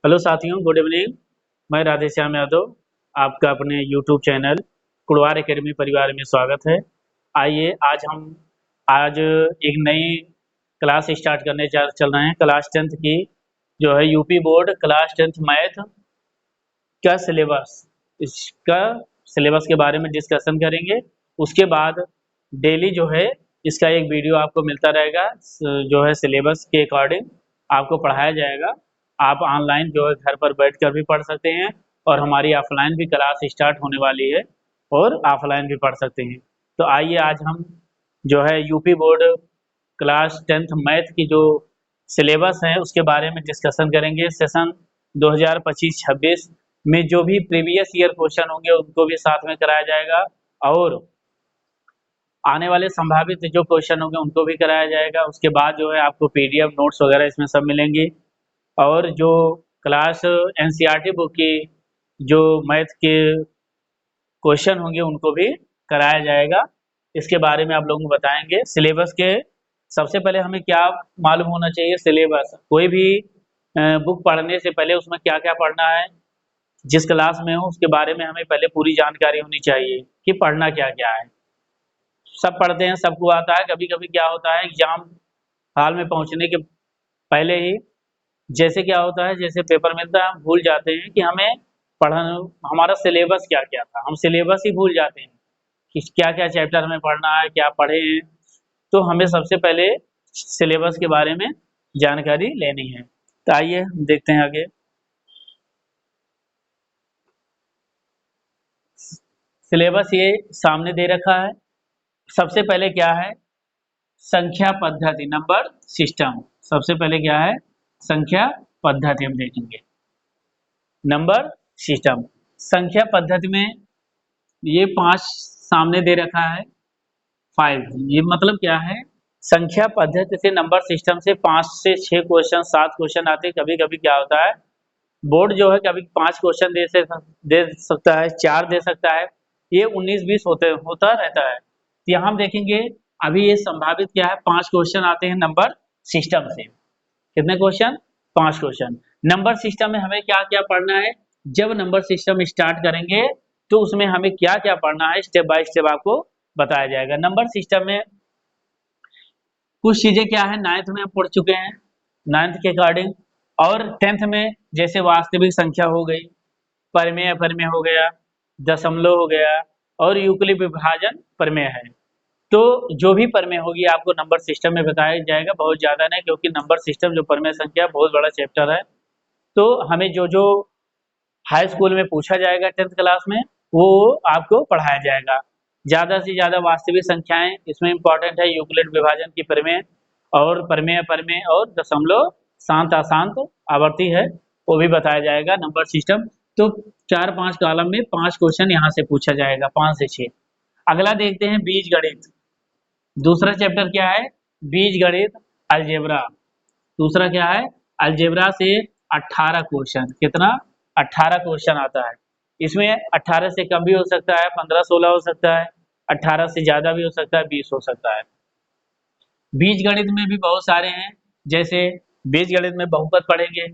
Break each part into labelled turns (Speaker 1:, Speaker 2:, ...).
Speaker 1: Hello साथियों, good evening. मैं राधेश्याम यादव, आपका अपने यूट्यूब चैनल कुड़वार एकेडमी परिवार में स्वागत है। आइए आज एक नई क्लास स्टार्ट करने चल रहे हैं। क्लास 10th की जो है UP board class 10th math का सिलेबस, इसका सिलेबस के बारे में डिस्कशन करेंगे। उसके बाद डेली जो है इसका एक वीडियो आपको मिलता रहेगा, जो है सिलेबस के अकॉर्डिंग आपको पढ़ाया जाएगा। आप ऑनलाइन जो है घर पर बैठकर भी पढ़ सकते हैं और हमारी ऑफलाइन भी क्लास स्टार्ट होने वाली है और ऑफलाइन भी पढ़ सकते हैं। तो आइए आज हम जो है UP board class 10th math की जो सिलेबस है उसके बारे में डिस्कशन करेंगे। सेशन 2025-26 में जो भी प्रीवियस ईयर क्वेश्चन होंगे उनको भी साथ में कराया जाएगा और आने वाले संभावित जो क्वेश्चन होंगे उनको भी कराया जाएगा। उसके बाद जो है आपको पीडीएफ नोट्स वगैरह इसमें सब मिलेंगे और जो क्लास एनसीईआरटी बुक की जो मैथ के क्वेश्चन होंगे उनको भी कराया जाएगा। इसके बारे में आप लोगों को बताएंगे। सिलेबस के सबसे पहले हमें क्या मालूम होना चाहिए, सिलेबस कोई भी बुक पढ़ने से पहले उसमें क्या क्या पढ़ना है, जिस क्लास में हो उसके बारे में हमें पहले पूरी जानकारी होनी चाहिए कि पढ़ना क्या क्या है। सब पढ़ते हैं, सबको आता है। कभी कभी क्या होता है एग्जाम हॉल में पहुंचने के पहले ही जैसे क्या होता है, जैसे पेपर मिलता है हम भूल जाते हैं कि हमें पढ़ना हमारा सिलेबस क्या क्या था। हम सिलेबस ही भूल जाते हैं कि क्या क्या चैप्टर हमें पढ़ना है, क्या पढ़े हैं। तो हमें सबसे पहले सिलेबस के बारे में जानकारी लेनी है। तो आइए हम देखते हैं आगे। सिलेबस ये सामने दे रखा है। सबसे पहले क्या है, संख्या पद्धति, नंबर सिस्टम। सबसे पहले क्या है, संख्या पद्धति हम देखेंगे। नंबर सिस्टम संख्या पद्धति में ये 5 सामने दे रखा है, 5। ये मतलब क्या है, संख्या पद्धति से नंबर सिस्टम से 5 से 6 क्वेश्चन 7 क्वेश्चन आते हैं। कभी कभी क्या होता है बोर्ड जो है कभी 5 क्वेश्चन दे सकता है, 4 दे सकता है। ये 19-20 होता रहता है। तो यहाँ हम देखेंगे अभी ये संभावित क्या है, 5 क्वेश्चन आते हैं नंबर सिस्टम से। कितने क्वेश्चन, 5 क्वेश्चन। नंबर सिस्टम में हमें क्या क्या पढ़ना है, जब नंबर सिस्टम स्टार्ट करेंगे तो उसमें हमें क्या क्या पढ़ना है स्टेप बाय स्टेप आपको बताया जाएगा। नंबर सिस्टम में कुछ चीजें क्या है 9th में हम पढ़ चुके हैं, 9th के अकॉर्डिंग। और 10th में जैसे वास्तविक संख्या हो गई, परिमेय अपरिमेय हो गया, दशमलव हो गया और यूक्लिड विभाजन परिमेय है। तो जो भी परिमेय होगी आपको नंबर सिस्टम में बताया जाएगा, बहुत ज़्यादा नहीं, क्योंकि नंबर सिस्टम जो परिमेय संख्या बहुत बड़ा चैप्टर है। तो हमें जो जो हाई स्कूल में पूछा जाएगा 10th क्लास में वो आपको पढ़ाया जाएगा। ज़्यादा से ज़्यादा वास्तविक संख्याएं इसमें इंपॉर्टेंट है, यूक्लिड विभाजन की परिमेय और परिमेय परिमेय और दशमलव शांत अशांत आवर्ती है वो भी बताया जाएगा नंबर सिस्टम। तो 4-5 कॉलम में 5 क्वेश्चन यहाँ से पूछा जाएगा, 5 से 6। अगला देखते हैं बीज गणित। दूसरा चैप्टर क्या है, बीज गणित अलजेब्रा। दूसरा क्या है, अलजेब्रा से 18 क्वेश्चन। कितना, 18 क्वेश्चन आता है। इसमें 18 से कम भी हो सकता है, 15-16 हो सकता है, 18 से ज्यादा भी हो सकता है, 20 हो सकता है। बीज गणित में भी बहुत सारे हैं, जैसे बीज गणित में बहुपद पढ़ेंगे,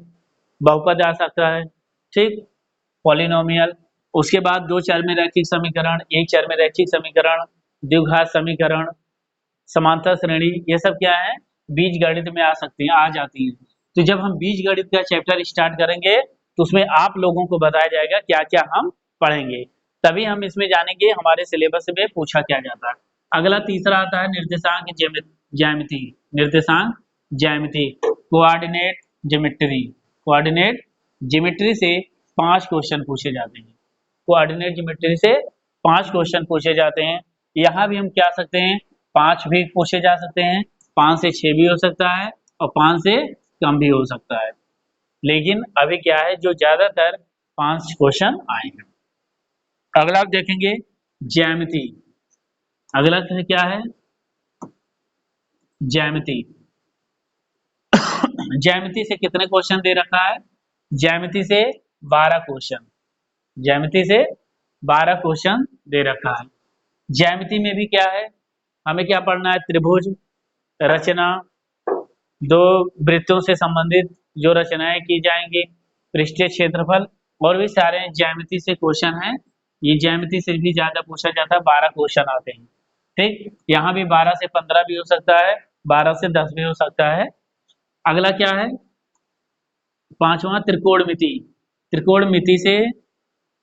Speaker 1: बहुपद आ सकता है, ठीक, पॉलिनोमियल। उसके बाद 2 चर में रैखिक समीकरण, 1 चर में रैखिक समीकरण, द्विघात समीकरण, समांतर श्रेणी, ये सब क्या है बीज गणित में आ सकती हैं, आ जाती हैं। तो जब हम बीज गणित का चैप्टर स्टार्ट करेंगे तो उसमें आप लोगों को बताया जाएगा क्या क्या हम पढ़ेंगे, तभी हम इसमें जानेंगे हमारे सिलेबस में पूछा क्या जाता है। अगला तीसरा आता है निर्देशांक ज्यामिति। निर्देशांक ज्यामिति, कोऑर्डिनेट ज्योमेट्री। कोऑर्डिनेट ज्योमेट्री से 5 क्वेश्चन पूछे जाते हैं। कोऑर्डिनेट ज्योमेट्री से 5 क्वेश्चन पूछे जाते हैं। यहाँ भी हम क्या सकते हैं, 5 भी पूछे जा सकते हैं, 5 से 6 भी हो सकता है और 5 से कम भी हो सकता है। लेकिन अभी क्या है जो ज्यादातर 5 क्वेश्चन आए हैं। अगला आप देखेंगे ज्यामिति। अगला क्या है, ज्यामिति। ज्यामिति से कितने क्वेश्चन दे रखा है, ज्यामिति से 12 क्वेश्चन। ज्यामिति से 12 क्वेश्चन दे रखा है। ज्यामिति में भी क्या है, हमें क्या पढ़ना है, त्रिभुज रचना, 2 वृत्तों से संबंधित जो रचनाएं की जाएंगी पृष्ठीय क्षेत्रफल, और भी सारे ज्यामिति से क्वेश्चन हैं। ये ज्यामिति से भी ज्यादा पूछा जाता है, 12 क्वेश्चन आते हैं। ठीक, यहाँ भी 12 से 15 भी हो सकता है, 12 से 10 भी हो सकता है। अगला क्या है, पांचवा त्रिकोणमिति। त्रिकोणमिति से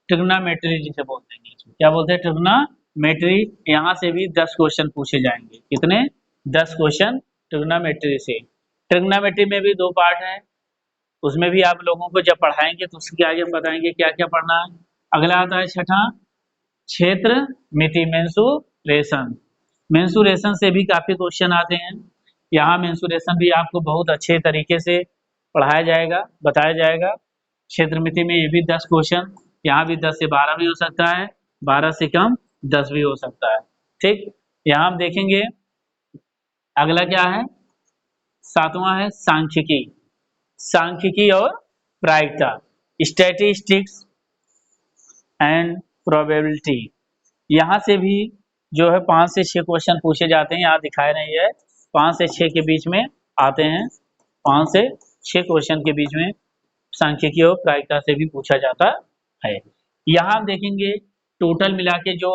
Speaker 1: ट्रिग्नोमेट्री जिसे बोलते हैं, क्या बोलते हैं, ट्रिग्नोमेट्री। यहाँ से भी 10 क्वेश्चन पूछे जाएंगे। कितने, 10 क्वेश्चन ट्रिग्नोमेट्री से। ट्रिग्नोमेट्री में भी 2 पार्ट है, उसमें भी आप लोगों को जब पढ़ाएंगे तो उसके आगे हम बताएंगे क्या क्या पढ़ना है। अगला आता है छठा, क्षेत्र मिति, मेंसुरेशन। मेंसुरेशन से भी काफी क्वेश्चन आते हैं। यहाँ मेंसुरेशन भी आपको बहुत अच्छे तरीके से पढ़ाया जाएगा, बताया जाएगा। क्षेत्र मिति में ये भी 10 क्वेश्चन, यहाँ भी 10 से 12 भी हो सकता है, 12 से कम 10 भी हो सकता है। ठीक, यहाँ हम देखेंगे। अगला क्या है, 7वां है सांख्यिकी। सांख्यिकी और प्रायिकता, स्टैटिस्टिक्स एंड प्रोबेबिलिटी। यहाँ से भी जो है 5 से 6 क्वेश्चन पूछे जाते हैं। यहाँ दिखाए नहीं है, 5 से 6 के बीच में आते हैं। 5 से 6 क्वेश्चन के बीच में सांख्यिकी और प्रायिकता से भी पूछा जाता है। यहाँ हम देखेंगे टोटल मिला के जो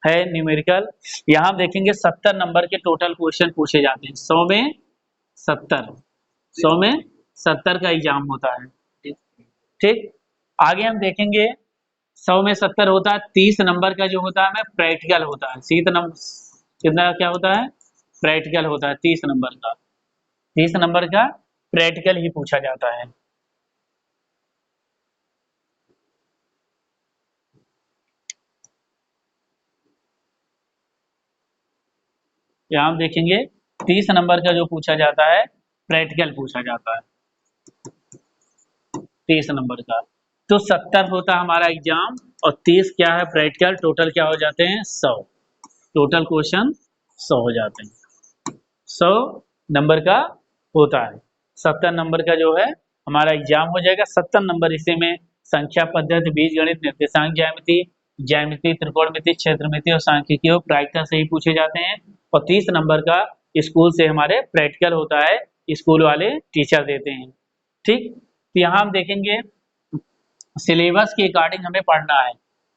Speaker 1: है न्यूमेरिकल, यहाँ हम देखेंगे 70 नंबर के टोटल क्वेश्चन पूछे जाते हैं। 100 में 70 का एग्जाम होता है। ठीक, आगे हम देखेंगे 100 में 70 होता है, 30 नंबर का जो होता है प्रैक्टिकल होता है। कितना क्या होता है, प्रैक्टिकल होता है 30 नंबर का। 30 नंबर का प्रैक्टिकल ही पूछा जाता है। यहाँ हम देखेंगे 30 नंबर का जो पूछा जाता है प्रैक्टिकल पूछा जाता है 30 नंबर का। तो 70 होता है हमारा एग्जाम और 30 क्या है प्रैक्टिकल। टोटल क्या हो जाते हैं, 100। टोटल क्वेश्चन 100 हो जाते हैं। 100 नंबर का होता है। 70 नंबर का जो है हमारा एग्जाम हो जाएगा। 70 नंबर इसी में संख्या पद्धति, बीजगणित, निर्देशांक ज्यामिति, ज्यामिति, त्रिकोणमिति, क्षेत्रमिति और सांख्यिकी और प्रायिकता से ही पूछे जाते हैं। और 30 नंबर का स्कूल से हमारे प्रैक्टिकल होता है, स्कूल वाले टीचर देते हैं। ठीक, तो यहाँ हम देखेंगे सिलेबस के अकॉर्डिंग हमें पढ़ना है।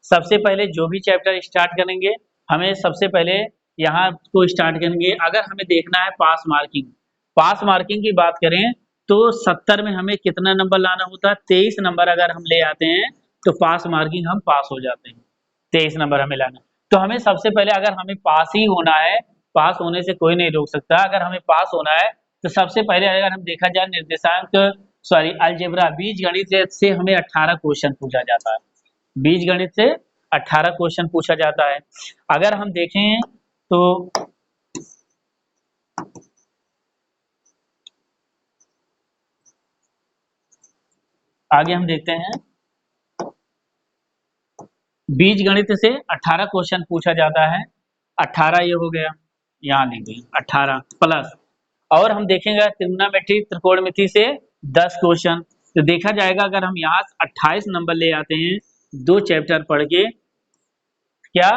Speaker 1: सबसे पहले जो भी चैप्टर स्टार्ट करेंगे, हमें सबसे पहले यहाँ को स्टार्ट करेंगे। अगर हमें देखना है पास मार्किंग, पास मार्किंग की बात करें तो 70 में हमें कितना नंबर लाना होता है, 23 नंबर अगर हम ले आते हैं तो पास मार्किंग हम पास हो जाते हैं। 23 नंबर हमें लाना, तो हमें सबसे पहले अगर हमें पास ही होना है, पास होने से कोई नहीं रोक सकता, अगर हमें पास होना है तो सबसे पहले अगर हम देखा जाए निर्देशांक अलजेब्रा, बीज गणित से हमें 18 क्वेश्चन पूछा जाता है। बीज गणित से 18 क्वेश्चन पूछा जाता है। अगर हम देखें तो आगे हम देखते हैं, बीज गणित से 18 क्वेश्चन पूछा जाता है। 18 ये हो गया, यहाँ लिख दें 18 प्लस, और हम देखेंगे त्रिग्नोमेट्री, त्रिकोणमिति से 10 क्वेश्चन। तो देखा जाएगा अगर हम यहाँ 28 नंबर ले आते हैं 2 चैप्टर पढ़ के, क्या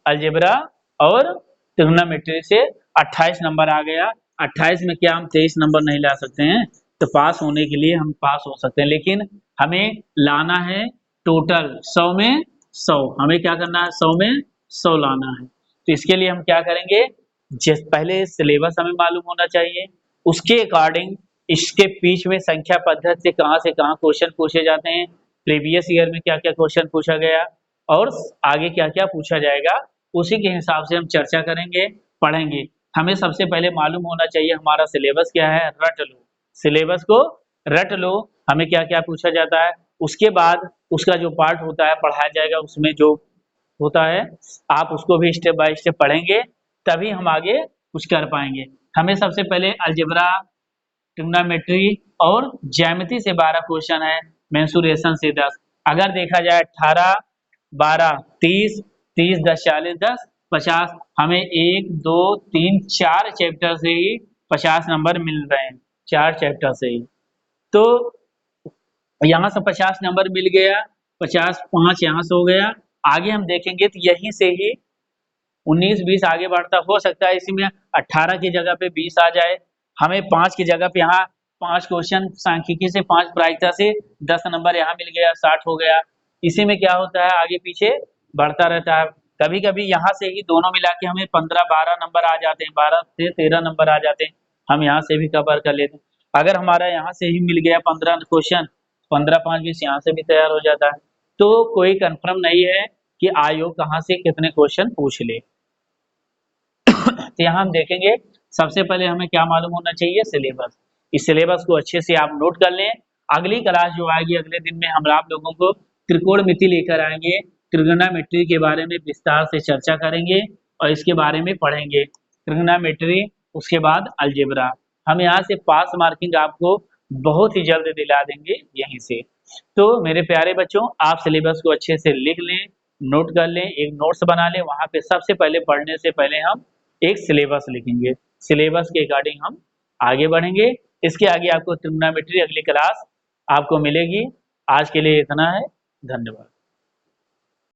Speaker 1: अलजेब्रा और त्रिग्नोमेट्री से 28 नंबर आ गया। 28 में क्या हम 23 नंबर नहीं ला सकते हैं, तो पास होने के लिए हम पास हो सकते हैं, लेकिन हमें लाना है टोटल 100 में 100। हमें क्या करना है, 100 में 100 लाना है। तो इसके लिए हम क्या करेंगे, जिस पहले सिलेबस हमें मालूम होना चाहिए, उसके अकॉर्डिंग इसके बीच में संख्या पद्धति से कहाँ क्वेश्चन पूछे जाते हैं, प्रीवियस ईयर में क्या क्या क्वेश्चन पूछा गया और आगे क्या क्या पूछा जाएगा, उसी के हिसाब से हम चर्चा करेंगे, पढ़ेंगे। हमें सबसे पहले मालूम होना चाहिए हमारा सिलेबस क्या है, रट लो, सिलेबस को रट लो, हमें क्या क्या पूछा जाता है। उसके बाद उसका जो पार्ट होता है पढ़ाया जाएगा, उसमें जो होता है आप उसको भी स्टेप बाय स्टेप पढ़ेंगे, तभी हम आगे कुछ कर पाएंगे। हमें सबसे पहले अलजेब्रा, ट्रिग्नोमेट्री और ज्यामिति से 12 क्वेश्चन है, मेंसुरेशन से 10। अगर देखा जाए 18, 12, 30, 30, 10, 40, 10, 50, हमें 1, 2, 3, 4 चैप्टर से ही 50 नंबर मिल रहे हैं, 4 चैप्टर से ही। तो यहाँ से 50 नंबर मिल गया, 50, 5 यहाँ से हो गया। आगे हम देखेंगे तो यहीं से ही 19, 20 आगे बढ़ता हो सकता है, इसी में 18 की जगह पे 20 आ जाए, हमें 5 की जगह पे यहाँ 5 क्वेश्चन सांख्यिकी से 5 प्रायिकता से 10 नंबर यहाँ मिल गया, 60 हो गया। इसी में क्या होता है, आगे पीछे बढ़ता रहता है। कभी कभी यहाँ से ही दोनों मिला के हमें 15-12 नंबर आ जाते हैं, 12 से 13 नंबर आ जाते हैं, हम यहाँ से भी कवर कर लेते हैं। अगर हमारा यहाँ से ही मिल गया 15 क्वेश्चन, 15-5-20 यहाँ से भी तैयार हो जाता है। तो कोई कंफर्म नहीं है कि आयोग कहाँ से कितने क्वेश्चन पूछ ले। तो यहाँ हम देखेंगे, सबसे पहले हमें क्या मालूम होना चाहिए, सिलेबस। इस सिलेबस को अच्छे से आप नोट कर लें। अगली क्लास जो आएगी, अगले दिन में हम आप लोगों को त्रिकोणमिति लेकर आएंगे, ट्रिग्नोमेट्री के बारे में विस्तार से चर्चा करेंगे और इसके बारे में पढ़ेंगे। ट्रिग्नोमेट्री, उसके बाद अलजेब्रा। हम यहाँ से पास मार्किंग आपको बहुत ही जल्द दिला देंगे यहीं से। तो मेरे प्यारे बच्चों, आप सिलेबस को अच्छे से लिख लें, नोट कर लें, एक नोट्स बना लें। वहाँ पे सबसे पहले पढ़ने से पहले हम एक सिलेबस लिखेंगे, सिलेबस के अकॉर्डिंग हम आगे बढ़ेंगे। इसके आगे आपको ट्रिग्नोमेट्री अगली क्लास आपको मिलेगी। आज के लिए इतना है, धन्यवाद।